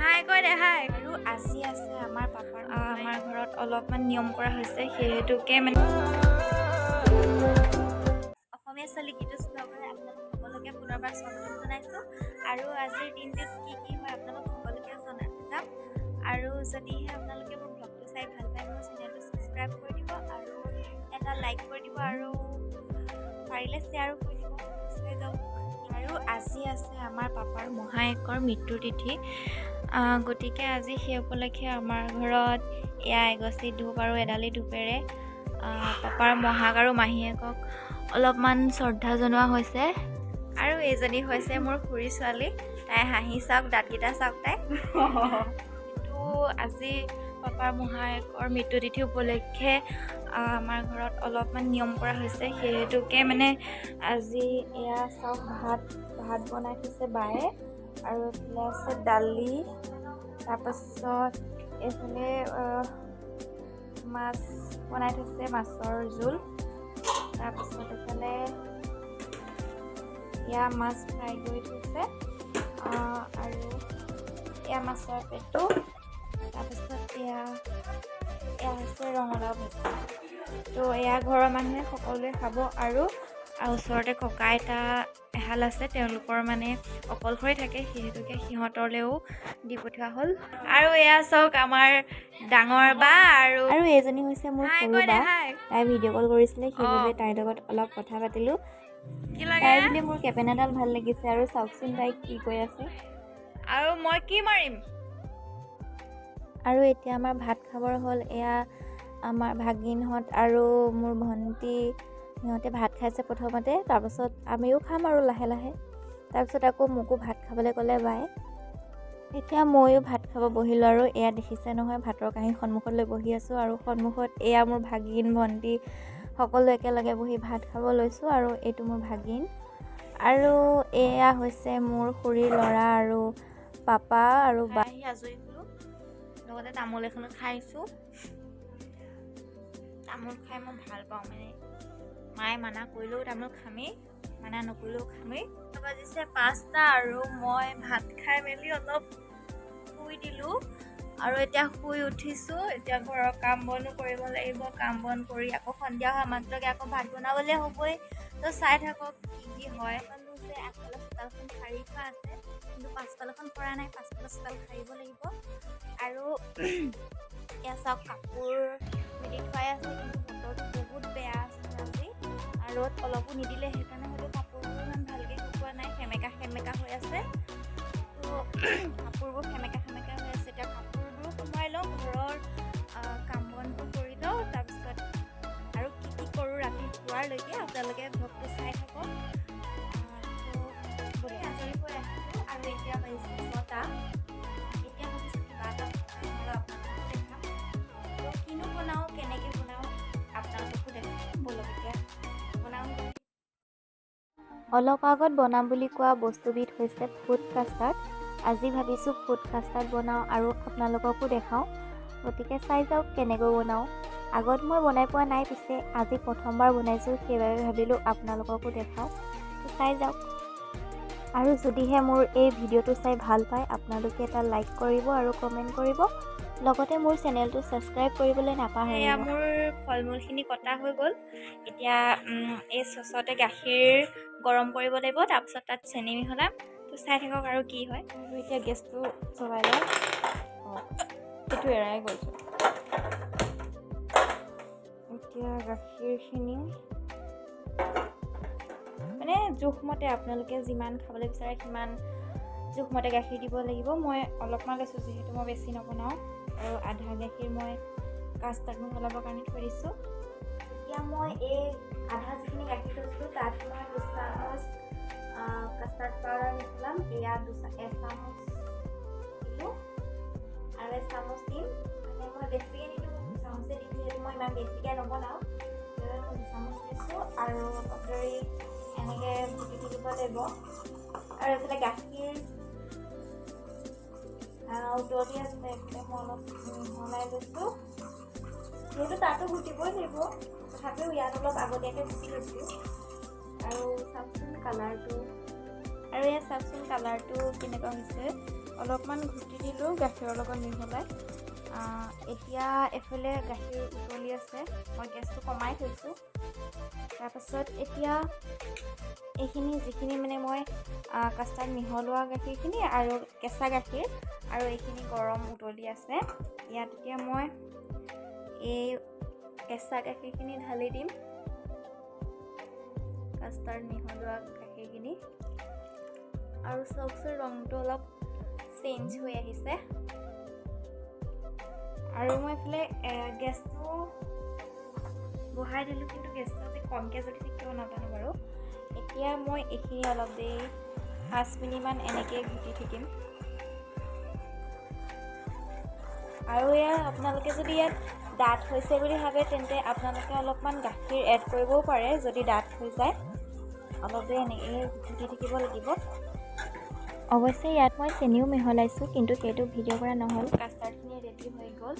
হাই কৈ দে হাই। আৰু আজি আছে আমাৰ পাপাৰ আমাৰ ঘৰত অলপমান নিয়ম কৰা হৈছে, সেইহেতুকে মানে অসমীয়া ছোৱালী গীতটো চলাবলৈ আপোনালোক সকলোকে পুনৰবাৰ স্বাগতম জনাইছোঁ। আৰু আজিৰ দিনটোত কি হয় আপোনালোক সকলোকে যাম। আৰু যদিহে আপোনালোকে মোৰ ব্লগটো চাই ভাল পায় মোৰ চেনেলটো ছাবস্ক্ৰাইব কৰি দিব আৰু এটা লাইক কৰি দিব আৰু পাৰিলে শ্বেয়াৰ কৰি দিব। চাই যাওক। আৰু আজি আছে আমাৰ পাপাৰ মহায়েকৰ মৃত্যুৰ তিথি, গতিকে আজি সেই উপলক্ষে আমাৰ ঘৰত এয়া এগছি ধূপ আৰু এডালি ধূপেৰে পাপাৰ মহাক আৰু মাহীয়েকক অলপমান শ্ৰদ্ধা জনোৱা হৈছে। আৰু এইজনী হৈছে মোৰ খুৰী ছোৱালী, তাই হাঁহি চাওক, দাঁতকেইটা চাওক তাই। কিন্তু আজি পাপাৰ মহায়েকৰ মৃত্যু তিথি উপলক্ষে আমাৰ ঘৰত অলপমান নিয়ম কৰা হৈছে, সেইহেতুকে মানে আজি এয়া চাওক ভাত বনাই থৈছে বায়ে, আৰু এইফালে আছে দালি, তাৰপাছত এইফালে মাছ বনাই থৈছে, মাছৰ জোল, তাৰপাছত এইফালে এয়া মাছ ফ্ৰাই কৰি থৈছে, আৰু এয়া মাছৰ পেটু, তাৰপিছত এয়া হৈছে ৰঙালাও ভাজি। তো এয়া ঘৰৰ মানুহে সকলোৱে খাব। আৰু ওচৰতে ককা আইতা এহাল আছে, তেওঁলোকৰ মানে অকলশৰে থাকে, সেইহেতুকে সিহঁতলৈও দি পঠোৱা হ'ল। আৰু এয়া চাওক আমাৰ ডাঙৰ বা আৰু এইজনী হৈছে মোৰ সৰু বা, তাই ভিডিঅ' কল কৰিছিলে, সেইবাবে তাইৰ লগত অলপ কথা পাতিলোঁ। তাই বুলি মোৰ কেপেনাডাল ভাল লাগিছে, আৰু চাওকচোন তাই কি কৈ আছে। আৰু মই কি মাৰিম। আৰু এতিয়া আমাৰ ভাত খাবৰ হ'ল। এয়া আমাৰ ভাগিনহঁত আৰু মোৰ ভণ্টি, সিহঁতে ভাত খাইছে প্ৰথমতে, তাৰপাছত আমিও খাম আৰু লাহে লাহে। তাৰপিছত আকৌ মোকো ভাত খাবলৈ ক'লে বায়ে। এতিয়া ময়ো ভাত খাব বহিলোঁ। আৰু এয়া দেখিছে নহয়, ভাতৰ কাঁহী সন্মুখত লৈ বহি আছোঁ, আৰু সন্মুখত এয়া মোৰ ভাগিন ভণ্টি সকলো একেলগে বহি ভাত খাব লৈছোঁ। আৰু এইটো মোৰ ভাগিন, আৰু এয়া হৈছে মোৰ খুৰীৰ ল'ৰা আৰু পাপা আৰু বা। আজৰি হ'লোঁ, লগতে তামোল এখনো খাইছোঁ। তামোল খাই মই ভাল পাওঁ, মানে মায়ে মানা কৰিলেও তামোল খামেই, মানা নকৰিলেও খামেই। বাজিছে 5টা, আৰু মই ভাত খাই মেলি অলপ শুই দিলোঁ, আৰু এতিয়া শুই উঠিছোঁ। এতিয়া ঘৰৰ কাম বনো কৰিব লাগিব, কাম বন কৰি আকৌ সন্ধিয়া হোৱা মাত্ৰকে আকৌ ভাত বনাবলৈ হ'বই। তো চাই থাকক কি হয়। যে আগফালে চোতালখন সাৰি থোৱা আছে, কিন্তু পাছফালখন পৰা নাই, পাছফালে চোতাল সাৰিব লাগিব। আৰু এয়া চাওক কাপোৰ মেলি থোৱাই আছে, কিন্তু বতৰটো বহুত বেয়া আছে আজি, আৰু ৰ'দ অলপো নিদিলে, সেইকাৰণে হয়তো কাপোৰবোৰ ইমান ভালকৈ শুকোৱা নাই, সেমেকা হৈ আছে। তো কাপোৰবোৰ সেমেকা হৈ আছে। এতিয়া কাপোৰবোৰ সোমাই লওঁ, ঘৰৰ কাম বনবোৰ কৰি লওঁ, তাৰপিছত আৰু কি কৰোঁ ৰাতি শোৱাৰলৈকে আপোনালোকে ভ্লগটো চাই থাকক। আজৰি হৈ আহিলোঁ, আৰু এতিয়া বাজিছে 6টা। এতিয়া ভাবিছোঁ কিবা এটা আপোনালোককো দেখাম। তো কিনো বনাওঁ, কেনেকৈ বনাওঁ আপোনালোককো দেখাম। বলক এতিয়া বনাওঁ। অলপ আগত বনাম বুলি কোৱা বস্তুবিধ হৈছে ফুড কাষ্টাৰ্ড। আজি ভাবিছোঁ ফুড কাষ্টাৰ্ড বনাওঁ আৰু আপোনালোককো দেখাওঁ, গতিকে চাই যাওক কেনেকৈ বনাওঁ। আগত মই বনাই পোৱা নাই, পিছে আজি প্ৰথমবাৰ বনাইছোঁ, সেইবাবে ভাবিলোঁ আপোনালোককো দেখাওঁ। চাই যাওক। আৰু যদিহে মোৰ এই ভিডিঅ'টো চাই ভাল পায়, আপোনালোকে এটা লাইক কৰিব আৰু কমেণ্ট কৰিব, লগতে মোৰ চেনেলটো ছাবস্ক্ৰাইব কৰিবলৈ নাপাহৰিব। এয়া মোৰ ফল মূলখিনি কটা হৈ গ'ল। এতিয়া এই চচতে গাখীৰ গৰম কৰিব লাগিব, তাৰপিছত তাত চেনি মিহলাম। তো চাই থাকক আৰু কি হয়। আৰু এতিয়া গেছটো জ্বলাই লওঁ। এইটো এৰাই গৈছোঁ। এতিয়া গাখীৰখিনি মানে জোখমতে, আপোনালোকে যিমান খাবলৈ বিচাৰে সিমান জোখমতে গাখীৰ দিব লাগিব। মই অলপমান লৈছোঁ, যিহেতু মই বেছি নবনাওঁ, আৰু আধা গাখীৰ মই কাষ্টাৰ্ড মিহলাবৰ কাৰণে থৈ দিছোঁ। এতিয়া মই এই আধা যিখিনি গাখীৰ থৈছিলোঁ, তাত মই 2 চামুচ কাষ্টাৰ্ড পাউডাৰ মিহলাম। এয়া 1 চামুচ দিলোঁ, আৰু 1 চামুচ দিম। মানে মই বেছিকৈ নিদিওঁ, 2 চামুচে দিম, যিহেতু মই ইমান বেছিকৈ নবনাওঁ, সেইবাবে মই 2 চামুচ দিছোঁ। আৰু অলপ দেৰি এনেকৈ ঘুটি থাকিব লাগিব। আৰু এইফালে গাখীৰ উতলি আছে, এইফালে মই অলপ মিহলাই লৈছোঁ, যিহেতু তাতো ঘুটিবই লাগিব, তথাপিও ইয়াত অলপ আগতীয়াকৈ ঘুটি লৈছোঁ। আৰু চাওকচোন কালাৰটো, আৰু এয়া চাওকচোন কালাৰটো কেনেকুৱা হৈছে। অলপমান ঘুটি দিলোঁ গাখীৰৰ লগত মিহলাই। এতিয়া এফালে গাখীৰ উতলি আছে, মই গেছটো কমাই থৈছোঁ। তাৰপাছত এতিয়া এইখিনি যিখিনি মানে মই কাষ্টাৰ্ড মিহলোৱা গাখীৰখিনি আৰু কেঁচা গাখীৰ আৰু এইখিনি গৰম উতলি আছে, ইয়াত এতিয়া মই এই কেঁচা গাখীৰখিনি ঢালি দিম, কাষ্টাৰ্ড মিহলোৱা গাখীৰখিনি। আৰু চাওকচোন ৰংটো অলপ চেঞ্জ হৈ আহিছে। আৰু মই এইফালে গেছটো বঢ়াই দিলোঁ, কিন্তু গেছটো আজি কমকৈ যদি থাকিব নাজানো বাৰু। এতিয়া মই এইখিনি অলপ দেৰি 5 মিনিটমান এনেকৈ ঘুটি থাকিম। আৰু আপোনালোকে যদি ইয়াত ডাঠ হৈছে বুলি ভাবে তেন্তে আপোনালোকে অলপমান গাখীৰ এড কৰিবও পাৰে। যদি ডাঠ হৈ যায় অলপ দেৰি এনেকৈ ঘুটি থাকিব লাগিব। অৱশ্যে ইয়াত মই চেনিও মিহলাইছোঁ, কিন্তু সেইটো ভিডিঅ' কৰা নহ'ল। কাষ্টাৰ্ডখিনি ৰেডি হৈ গ'ল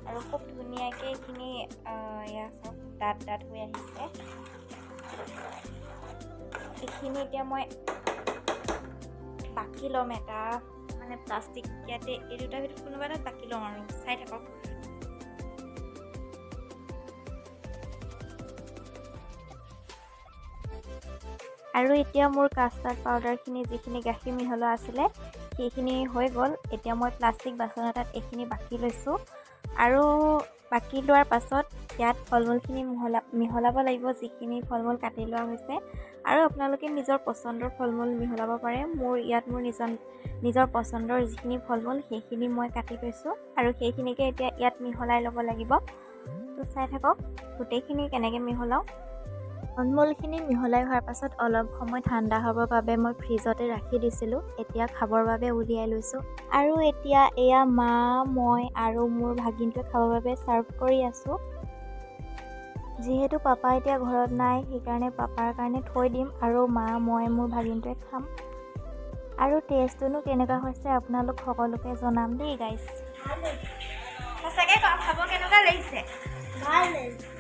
আৰু খুব ধুনীয়াকৈ এইখিনি চব ডাঠ হৈ আহিছে। এইখিনি এতিয়া মই বাকি ল'ম, এটা মানে প্লাষ্টিক, ইয়াতে এই দুটাৰ ভিতৰত কোনোবা এটাত বাকি ল'ম আৰু চাই থাকক। আৰু এতিয়া মোৰ কাষ্টাৰ্ড পাউডাৰখিনি যিখিনি গাখীৰ মিহলোৱা আছিলে সেইখিনি হৈ গ'ল। এতিয়া মই প্লাষ্টিক বাচন এটাত এইখিনি বাকি লৈছোঁ আৰু বাকি লোৱাৰ পাছত ইয়াত ফল মূলখিনি মিহলাব লাগিব, যিখিনি ফল মূল কাটি লোৱা হৈছে। আৰু আপোনালোকে নিজৰ পচন্দৰ ফল মূল মিহলাব পাৰে। মোৰ নিজৰ পচন্দৰ যিখিনি ফল মূল সেইখিনি মই কাটি লৈছোঁ আৰু সেইখিনিকে এতিয়া ইয়াত মিহলাই ল'ব লাগিব। তো চাই থাকক গোটেইখিনি কেনেকৈ মিহলাওঁ। ফল মূলখিনি মিহলাই হোৱাৰ পাছত অলপ সময় ঠাণ্ডা হ'বৰ বাবে মই ফ্ৰিজতে ৰাখি দিছিলোঁ। এতিয়া খাবৰ বাবে উলিয়াই লৈছোঁ। আৰু এতিয়া এয়া মা, মই আৰু মোৰ ভাগিনটোৱে খাবৰ বাবে ছাৰ্ভ কৰি আছোঁ। যিহেতু পাপা এতিয়া ঘৰত নাই, সেইকাৰণে পাপাৰ কাৰণে থৈ দিম আৰু মা, মই, মোৰ ভাগিনটোৱে খাম। আৰু টেষ্টটোনো কেনেকুৱা হৈছে আপোনালোক সকলোকে জনাম দেই গাইজ। সঁচাকৈ খাব কেনেকুৱা লাগিছে? ভাল লাগিছে।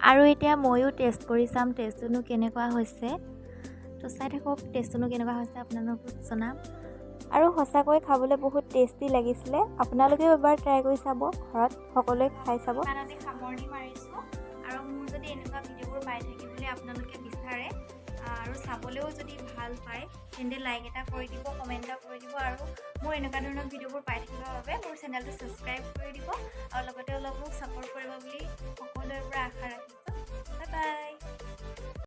আৰু এতিয়া ময়ো টেষ্ট কৰি চাম টেষ্টটোনো কেনেকুৱা হৈছে। তো চাই থাকক টেষ্টটোনো কেনেকুৱা হৈছে আপোনালোকক জনাম। আৰু সঁচাকৈ খাবলৈ বহুত টেষ্টি লাগিছিলে। আপোনালোকেও এবাৰ ট্ৰাই কৰি চাব, ঘৰত সকলোৱে খাই চাব। ইমানতে সামৰণি মাৰিছোঁ। আৰু মোৰ যদি এনেকুৱা ভিডিঅ'বোৰ পাই থাকিবলৈ আপোনালোকে বিচাৰে আৰু চাবলৈও যদি ভাল পায় তেন্তে লাইক এটা কৰি দিব, কমেণ্ট এটা কৰি দিব। আৰু মোৰ এনেকুৱা ধৰণৰ ভিডিঅ'বোৰ পাই থাকিবৰ বাবে মোৰ চেনেলটো ছাবস্ক্ৰাইব কৰি দিব আৰু লগতে অলপ মোক ছাপোৰ্ট কৰিব বুলি সকলোৰে পৰা আশা ৰাখিছোঁ। Bye bye.